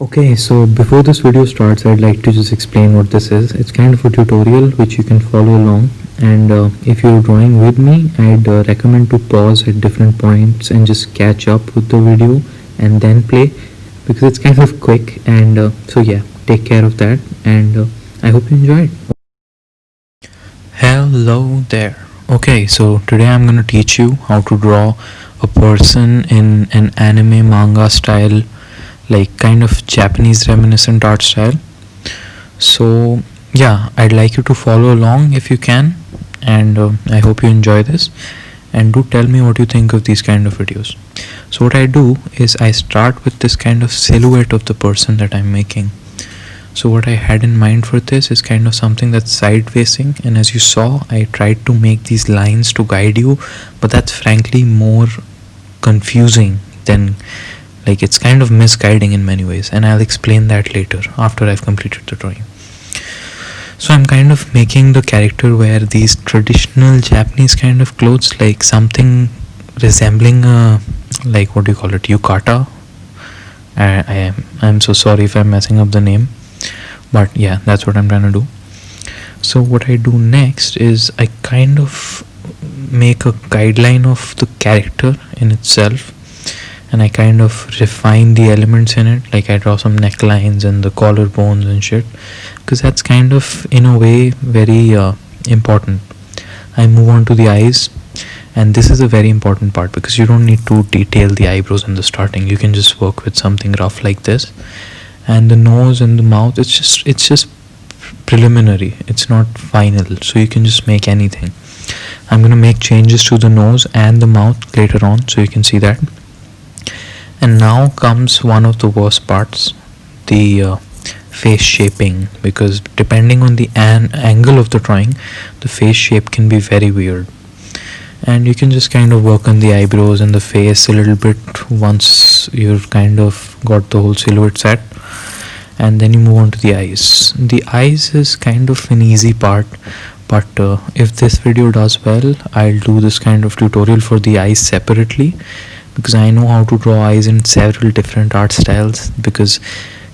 Okay, so before this video starts, I'd like to just explain what this is. It's kind of a tutorial which you can follow along, and if you're drawing with me, I'd recommend to pause at different points and just catch up with the video and then play, because it's kind of quick. And so yeah, take care of that, and I hope you enjoy it. Hello there. Okay, so today I'm gonna teach you how to draw a person in an anime manga style, like kind of Japanese reminiscent art style. So yeah, I'd like you to follow along if you can, and I hope you enjoy this, and do tell me what you think of these kind of videos. So what I do is I start with this kind of silhouette of the person that I'm making. So what I had in mind for this is kind of something that's side facing, and as you saw, I tried to make these lines to guide you, but that's frankly more confusing than, like, it's kind of misguiding in many ways, and I'll explain that later after I've completed the drawing. So I'm kind of making the character wear these traditional Japanese kind of clothes, like something resembling a, like, what do you call it, yukata. I'm so sorry if I'm messing up the name, but yeah, that's what I'm trying to do. So what I do next is I kind of make a guideline of the character in itself, and I kind of refine the elements in it, like I draw some necklines and the collarbones and shit, because that's kind of in a way very important. I move on to the eyes, and this is a very important part because you don't need to detail the eyebrows in the starting. You can just work with something rough like this. And the nose and the mouth, it's just preliminary, it's not final, so you can just make anything. I'm gonna make changes to the nose and the mouth later on, so you can see that. And now comes one of the worst parts, the face shaping, because depending on the angle of the drawing, the face shape can be very weird. And you can just kind of work on the eyebrows and the face a little bit once you've kind of got the whole silhouette set, and then you move on to the eyes. The eyes is kind of an easy part, but if this video does well, I'll do this kind of tutorial for the eyes separately, because I know how to draw eyes in several different art styles. Because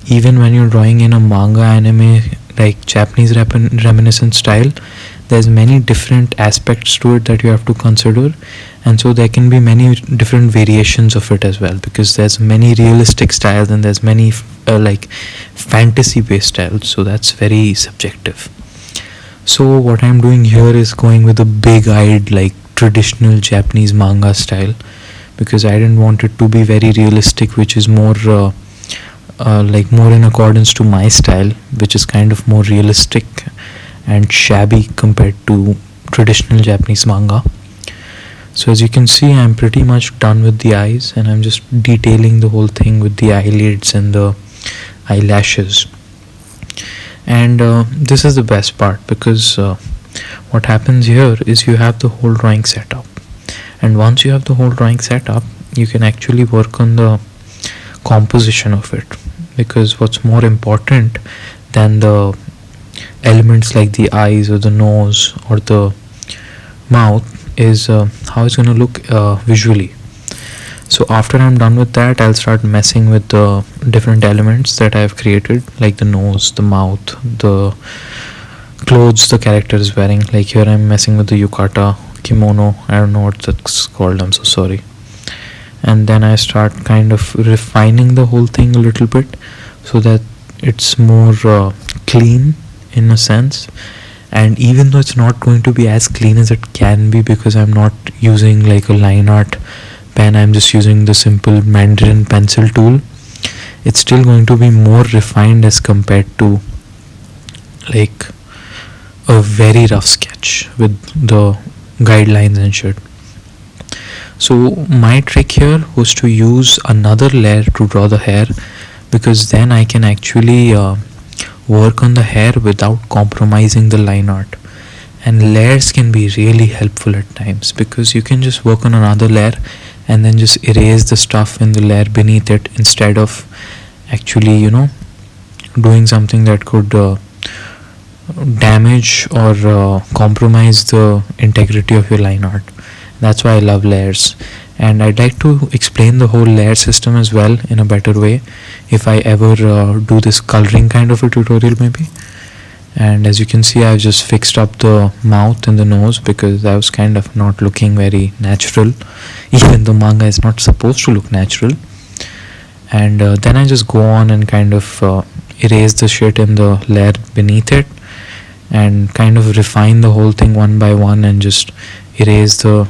even when you're drawing in a manga anime, like Japanese reminiscent style, there's many different aspects to it that you have to consider, and so there can be many different variations of it as well, because there's many realistic styles and there's many like fantasy based styles, so that's very subjective. So what I'm doing here is going with a big eyed, like traditional Japanese manga style, because I didn't want it to be very realistic, which is more like more in accordance to my style, which is kind of more realistic and shabby compared to traditional Japanese manga. So as you can see, I'm pretty much done with the eyes, and I'm just detailing the whole thing with the eyelids and the eyelashes. And this is the best part, because what happens here is you have the whole drawing set up, and once you have the whole drawing set up, you can actually work on the composition of it, because what's more important than the elements like the eyes or the nose or the mouth is how it's going to look visually. So after I'm done with that, I'll start messing with the different elements that I've created, like the nose, the mouth, the clothes the character is wearing. Like here I'm messing with the yukata, kimono, I don't know what that's called, I'm so sorry. And then I start kind of refining the whole thing a little bit, so that it's more clean in a sense. And even though it's not going to be as clean as it can be, because I'm not using like a line art pen, I'm just using the simple Mandarin pencil tool, it's still going to be more refined as compared to like a very rough sketch with the guidelines and shit. So my trick here was to use another layer to draw the hair, because then I can actually work on the hair without compromising the line art. And layers can be really helpful at times, because you can just work on another layer and then just erase the stuff in the layer beneath it, instead of actually, you know, doing something that could damage or compromise the integrity of your line art. That's why I love layers. and I'd like to explain the whole layer system as well in a better way if I ever do this coloring kind of a tutorial maybe. And as you can see, I've just fixed up the mouth and the nose because that was kind of not looking very natural. Even the manga is not supposed to look natural. And then I just go on and kind of erase the shit in the layer beneath it and kind of refine the whole thing one by one and just erase the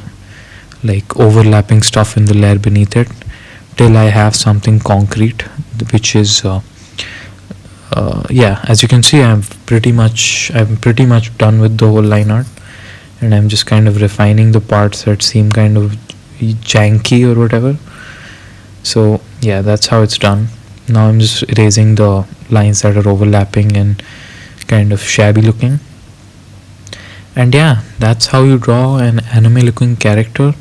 like overlapping stuff in the layer beneath it till I have something concrete, which is yeah, as you can see, I'm pretty much done with the whole line art, and I'm just kind of refining the parts that seem kind of janky or whatever. So yeah, that's how it's done. Now I'm just erasing the lines that are overlapping and kind of shabby looking. And yeah, that's how you draw an anime looking character,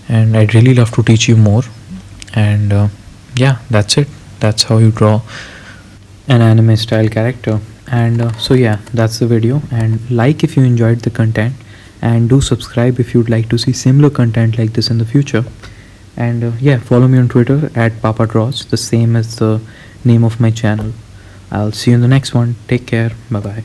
and I'd really love to teach you more. And yeah, that's it. That's how you draw an anime style character. And so yeah, that's the video, and like if you enjoyed the content, and do subscribe if you'd like to see similar content like this in the future. And yeah, follow me on Twitter at Papa Draws, the same as the name of my channel. I'll see you in the next one. Take care. Bye bye.